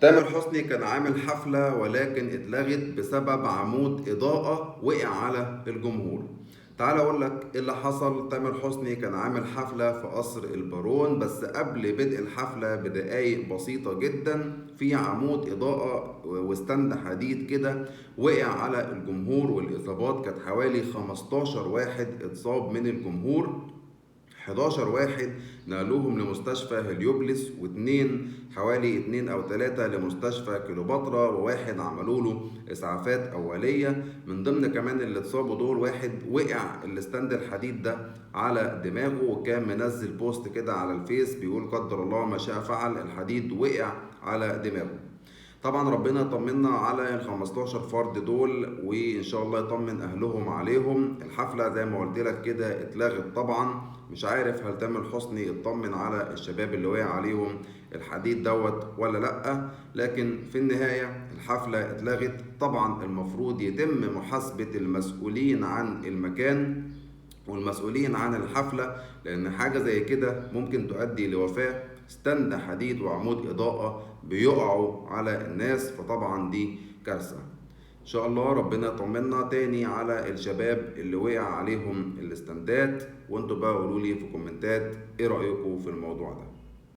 تامر حسني كان عامل حفلة ولكن اتلغت بسبب عمود إضاءة وقع على الجمهور. تعال أقول لك إيه اللي حصل. تامر حسني كان عامل حفلة في قصر البارون، بس قبل بدء الحفلة بدقايق بسيطة جدا في عمود إضاءة وستاند حديد كده وقع على الجمهور، والإصابات كانت حوالي 15 واحد اتصاب من الجمهور. 11 واحد نقلوهم لمستشفى هليوبلس، واثنين حوالي اتنين او تلاتة لمستشفى كليوباترا، وواحد عملوا له اسعافات اولية. من ضمن كمان اللي اتصابوا دول واحد وقع الاستند الحديد ده على دماغه، وكان منزل بوست كده على الفيس بيقول قدر الله ما شاء فعل، الحديد وقع على دماغه. طبعا ربنا يطمنا على ال 15 فرد دول، وان شاء الله يطمن اهلهم عليهم. الحفله زي ما قلت لك كده اتلغت طبعا. مش عارف هل تامر حسني يطمن على الشباب اللي وقع عليهم الحديد دوت ولا لا، لكن في النهايه الحفله اتلغت. طبعا المفروض يتم محاسبه المسؤولين عن المكان والمسؤولين عن الحفلة، لأن حاجة زي كده ممكن تؤدي لوفاة. ستند حديد وعمود إضاءة بيقعوا على الناس، فطبعا دي كارثة. إن شاء الله ربنا يطمنا تاني على الشباب اللي وقع عليهم الاستندات، وانتوا بقى قولوا لي في كومنتات ايه رأيكم في الموضوع ده.